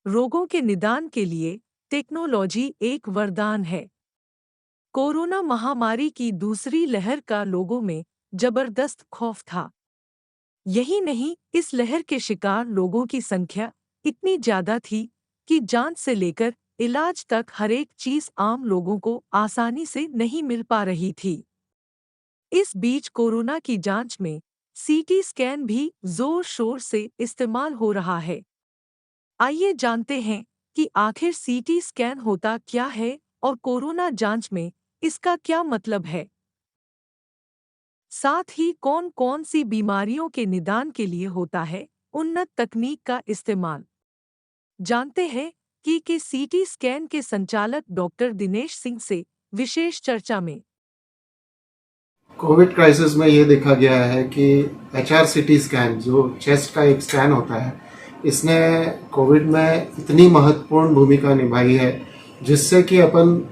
रोगों के निदान के लिए टेक्नोलॉजी एक वरदान है। कोरोना महामारी की दूसरी लहर का लोगों में जबरदस्त खौफ था। यही नहीं, इस लहर के शिकार लोगों की संख्या इतनी ज्यादा थी कि जांच से लेकर इलाज तक हर एक चीज आम लोगों को आसानी से नहीं मिल पा रही थी। इस बीच कोरोना की जांच में सीटी स्कैन भी जोर शोर से इस्तेमाल हो रहा है। आइए जानते हैं कि आखिर सीटी स्कैन होता क्या है और कोरोना जांच में इसका क्या मतलब है। साथ ही कौन कौन सी बीमारियों के निदान के लिए होता है उन्नत तकनीक का इस्तेमाल। जानते हैं कि सीटी स्कैन के संचालक डॉक्टर दिनेश सिंह से विशेष चर्चा में। कोविड क्राइसिस में ये देखा गया है कि HRCT स्कैन जो चेस्ट का एक स्कैन होता है, इसने कोविड में इतनी महत्वपूर्ण भूमिका निभाई है, जिससे कि अपन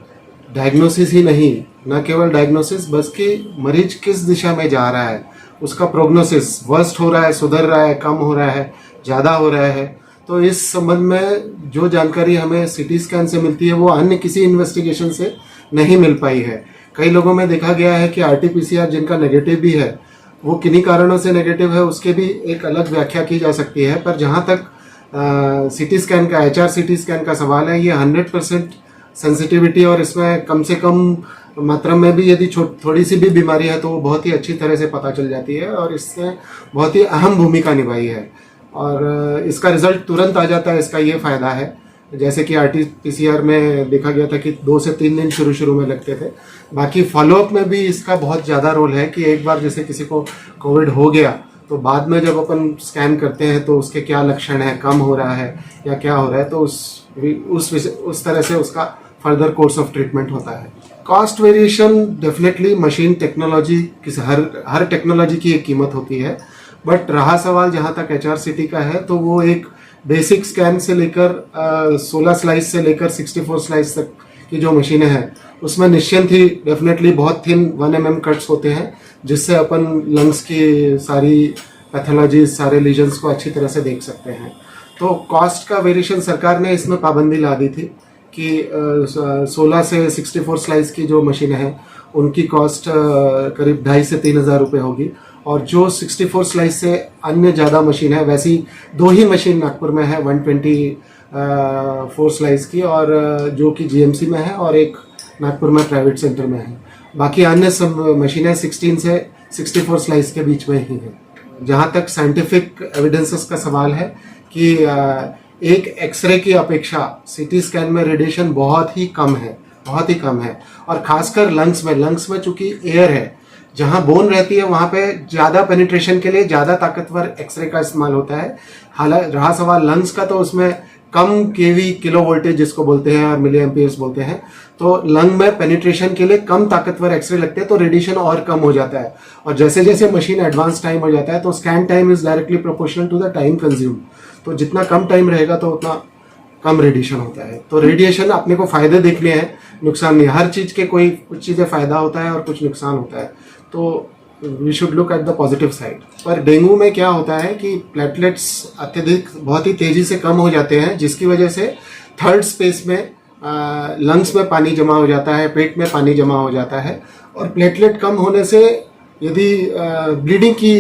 डायग्नोसिस ही नहीं, न केवल डायग्नोसिस बल्कि मरीज किस दिशा में जा रहा है, उसका प्रोग्नोसिस वर्स्ट हो रहा है, सुधर रहा है, कम हो रहा है, ज़्यादा हो रहा है। तो इस संबंध में जो जानकारी हमें सिटी स्कैन से मिलती है वो अन्य किसी इन्वेस्टिगेशन से नहीं मिल पाई है। कई लोगों में देखा गया है कि RT-PCR जिनका नेगेटिव भी है, वो किन्हीं कारणों से नेगेटिव है, उसके भी एक अलग व्याख्या की जा सकती है। पर जहाँ तक सिटी स्कैन का HRCT स्कैन का सवाल है, ये 100% सेंसिटिविटी और इसमें कम से कम मात्रा में भी यदि थोड़ी सी भी बीमारी है तो वो बहुत ही अच्छी तरह से पता चल जाती है और इससे बहुत ही अहम भूमिका निभाई है और इसका रिजल्ट तुरंत आ जाता है। इसका ये फ़ायदा है, जैसे कि RT-PCR में देखा गया था कि 2 से 3 दिन शुरू में लगते थे। बाकी फॉलोअप में भी इसका बहुत ज़्यादा रोल है कि एक बार जैसे किसी को कोविड हो गया तो बाद में जब अपन स्कैन करते हैं तो उसके क्या लक्षण है, कम हो रहा है या क्या हो रहा है, तो उस तरह से उसका फर्दर कोर्स ऑफ ट्रीटमेंट होता है। Cost variation definitely machine technology हर टेक्नोलॉजी की एक कीमत होती है, बट रहा सवाल जहाँ तक HRCT का है तो वो एक बेसिक स्कैन से लेकर 16 स्लाइस से लेकर 64 स्लाइस तक की जो मशीनें हैं उसमें निश्चिंत ही डेफिनेटली बहुत थिन 1 mm कट्स होते हैं, जिससे अपन लंग्स की सारी पैथोलॉजी, सारे लीजन्स को अच्छी तरह से देख सकते हैं। तो कॉस्ट का वेरिएशन सरकार ने इसमें पाबंदी ला दी थी कि 16 से 64 स्लाइस की जो मशीनें हैं उनकी कॉस्ट करीब 2,500 से 3,000 रुपये होगी और जो 64 स्लाइस से अन्य ज़्यादा मशीन है, वैसी 2 ही मशीन नागपुर में है 124 स्लाइस की, और जो कि GMC में है और एक नागपुर में प्राइवेट सेंटर में है। बाकी अन्य सब मशीनें 16 से 64 स्लाइस के बीच में ही हैं। जहाँ तक साइंटिफिक एविडेंसेस का सवाल है कि एक एक्सरे की अपेक्षा CT स्कैन में रेडिएशन बहुत ही कम है और खासकर लंग्स में चूंकि एयर है, जहाँ बोन रहती है वहाँ पे ज़्यादा पेनिट्रेशन के लिए ज़्यादा ताकतवर एक्सरे का इस्तेमाल होता है। हालांकि रहा सवाल लंग्स का, तो उसमें कम KV किलो वोल्टेज जिसको बोलते हैं और मिली एम्पियर्स बोलते हैं, तो लंग में पेनिट्रेशन के लिए कम ताकतवर एक्सरे लगते हैं तो रेडिएशन और कम हो जाता है। और जैसे जैसे मशीन एडवांस टाइम हो जाता है तो scan time is directly proportional to the time consume. तो जितना कम टाइम रहेगा तो उतना कम रेडिएशन होता है। तो रेडिएशन अपने को फायदे देखने हैं, नुकसान नहीं। हर चीज के कुछ चीजें फायदा होता है और कुछ नुकसान होता है, तो we should look at the positive side. पर डेंगू में क्या होता है कि प्लेटलेट्स अत्यधिक बहुत ही तेजी से कम हो जाते हैं, जिसकी वजह से थर्ड स्पेस में लंग्स में पानी जमा हो जाता है, पेट में पानी जमा हो जाता है और प्लेटलेट कम होने से यदि ब्लीडिंग की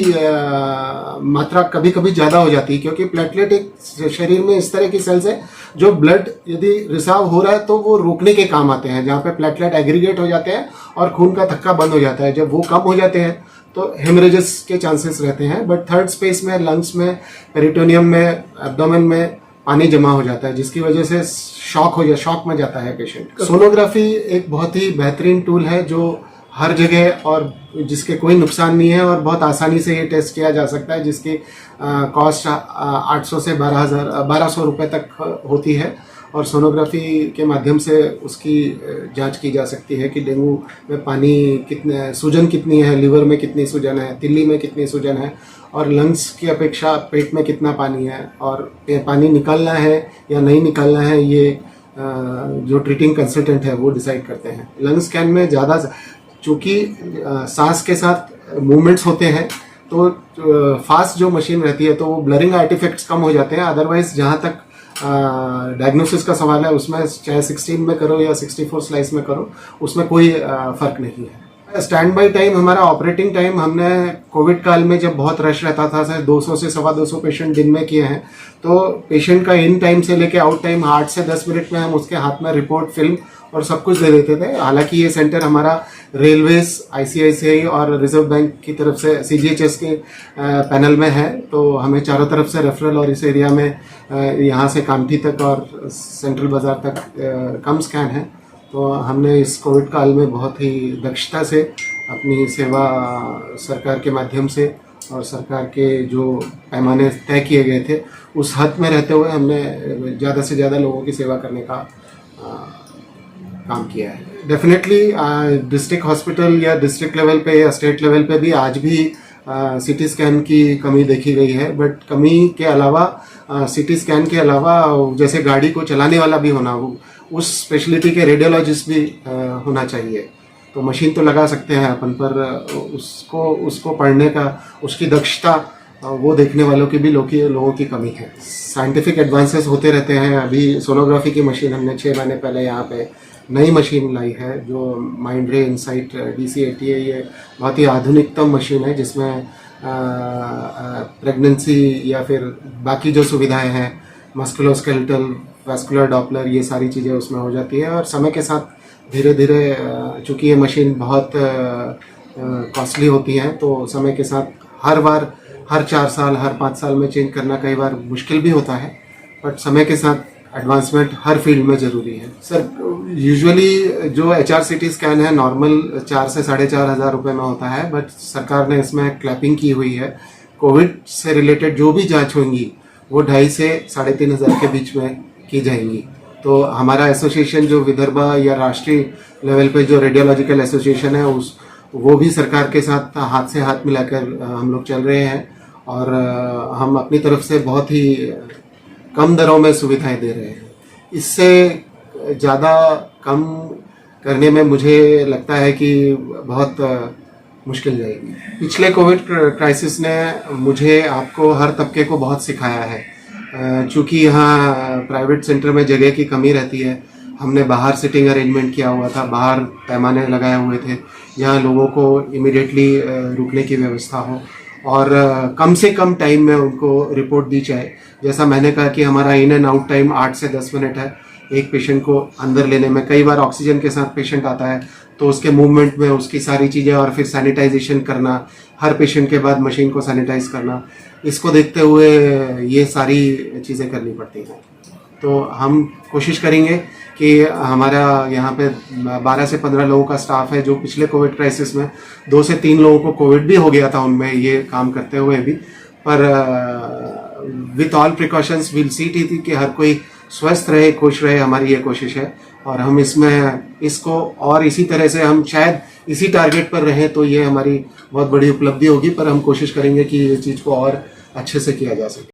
मात्रा कभी कभी ज़्यादा हो जाती है, क्योंकि प्लेटलेट एक शरीर में इस तरह की सेल्स है जो ब्लड यदि रिसाव हो रहा है तो वो रोकने के काम आते हैं। जहाँ पे प्लेटलेट एग्रीगेट हो जाते हैं और खून का थक्का बंद हो जाता है, जब वो कम हो जाते हैं तो हेमरेजेस के चांसेस रहते हैं। बट थर्ड स्पेस में, लंग्स में, पेरिटोनियम में, एब्डोमेन में पानी जमा हो जाता है, जिसकी वजह से शॉक में जाता है पेशेंट। सोनोग्राफी एक बहुत ही बेहतरीन टूल है जो हर जगह और जिसके कोई नुकसान नहीं है और बहुत आसानी से ये टेस्ट किया जा सकता है, जिसकी कॉस्ट 800 से 1200 रुपये तक होती है और सोनोग्राफी के माध्यम से उसकी जांच की जा सकती है कि डेंगू में पानी कितने, सूजन कितनी है, लिवर में कितनी सूजन है, तिल्ली में कितनी सूजन है और लंग्स की अपेक्षा पेट में कितना पानी है और पानी निकालना है या नहीं निकालना है, ये जो ट्रीटिंग कंसल्टेंट है वो डिसाइड करते हैं। लंग स्कैन में ज़्यादा चूँकि सांस के साथ मूवमेंट्स होते हैं तो फास्ट जो मशीन रहती है तो वो ब्लरिंग आर्टिफैक्ट्स कम हो जाते हैं। अदरवाइज जहाँ तक डायग्नोसिस का सवाल है, उसमें चाहे 16 में करो या 64 स्लाइस में करो, उसमें कोई फर्क नहीं है। स्टैंड बाई टाइम, हमारा ऑपरेटिंग टाइम, हमने कोविड काल में जब बहुत रश रहता था, सर 200 से 250 पेशेंट दिन में किए हैं, तो पेशेंट का इन टाइम से लेके आउट टाइम 8 से 10 मिनट में हम उसके हाथ में रिपोर्ट, फिल्म और सब कुछ दे देते थे। हालांकि ये सेंटर हमारा रेलवेज, आईसीआईसीआई और रिजर्व बैंक की तरफ से सीजीएचएस के पैनल में है, तो हमें चारों तरफ से रेफरल, और इस एरिया में यहाँ से कामठी तक और सेंट्रल बाजार तक कम स्कैन है। तो हमने इस कोविड काल में बहुत ही दक्षता से अपनी सेवा सरकार के माध्यम से और सरकार के जो पैमाने तय किए गए थे उस हद में रहते हुए हमने ज़्यादा से ज़्यादा लोगों की सेवा करने का काम किया है। डेफिनेटली डिस्ट्रिक्ट हॉस्पिटल या डिस्ट्रिक्ट लेवल पे या स्टेट लेवल पे भी आज भी सीटी स्कैन की कमी देखी गई है, बट कमी के अलावा सीटी स्कैन के अलावा जैसे गाड़ी को चलाने वाला भी होना, उस स्पेशलिटी के रेडियोलॉजिस्ट भी होना चाहिए। तो मशीन तो लगा सकते हैं अपन, पर उसको पढ़ने का, उसकी दक्षता, वो देखने वालों की भी लोगों की कमी है। साइंटिफिक एडवांसेस होते रहते हैं। अभी सोनोग्राफी की मशीन हमने 6 महीने पहले यहाँ पे नई मशीन लाई है, जो माइंडरे इनसाइट DC80 है। ये बहुत ही आधुनिकतम मशीन है, जिसमें प्रेगनेंसी या फिर बाकी जो सुविधाएं हैं, मस्कुलोस्केलेटल, वैस्कुलर डॉपलर, ये सारी चीज़ें उसमें हो जाती है। और समय के साथ धीरे धीरे, चूँकि ये मशीन बहुत कॉस्टली होती हैं, तो समय के साथ हर 4 साल, हर 5 साल में चेंज करना कई बार मुश्किल भी होता है, बट समय के साथ एडवांसमेंट हर फील्ड में ज़रूरी है। सर, यूजुअली जो HRCT स्कैन है नॉर्मल 4 से 4,500 रुपये में होता है, बट सरकार ने इसमें क्लैपिंग की हुई है। कोविड से रिलेटेड जो भी जांच होंगी वो 2,500 से 3,500 के बीच में की जाएंगी। तो हमारा एसोसिएशन जो विदर्भा या राष्ट्रीय लेवल पे जो रेडियोलॉजिकल एसोसिएशन है, वो भी सरकार के साथ हाथ से हाथ मिलाकर हम लोग चल रहे हैं, और हम अपनी तरफ से बहुत ही कम दरों में सुविधाएं दे रहे हैं। इससे ज़्यादा कम करने में मुझे लगता है कि बहुत मुश्किल जाएगी। पिछले कोविड क्राइसिस ने मुझे, आपको, हर तबके को बहुत सिखाया है। चूँकि यहाँ प्राइवेट सेंटर में जगह की कमी रहती है, हमने बाहर सिटिंग अरेंजमेंट किया हुआ था, बाहर पैमाने लगाए हुए थे, जहाँ लोगों को इमीडिएटली रुकने की व्यवस्था हो और कम से कम टाइम में उनको रिपोर्ट दी जाए। जैसा मैंने कहा कि हमारा इन एंड आउट टाइम 8 से 10 मिनट है एक पेशेंट को अंदर लेने में। कई बार ऑक्सीजन के साथ पेशेंट आता है, तो उसके मूवमेंट में उसकी सारी चीज़ें, और फिर सैनिटाइजेशन करना, हर पेशेंट के बाद मशीन को सैनिटाइज करना, इसको देखते हुए ये सारी चीज़ें करनी पड़ती हैं। तो हम कोशिश करेंगे कि हमारा यहाँ पे 12 से 15 लोगों का स्टाफ है, जो पिछले कोविड क्राइसिस में 2 से 3 लोगों को कोविड भी हो गया था उनमें ये काम करते हुए भी, पर with all precautions will see थी कि हर कोई स्वस्थ रहे, खुश रहे, हमारी ये कोशिश है। और हम इसको और इसी तरह से हम शायद इसी टारगेट पर रहें तो ये हमारी बहुत बड़ी उपलब्धि होगी, पर हम कोशिश करेंगे कि ये चीज़ को और अच्छे से किया जा सके।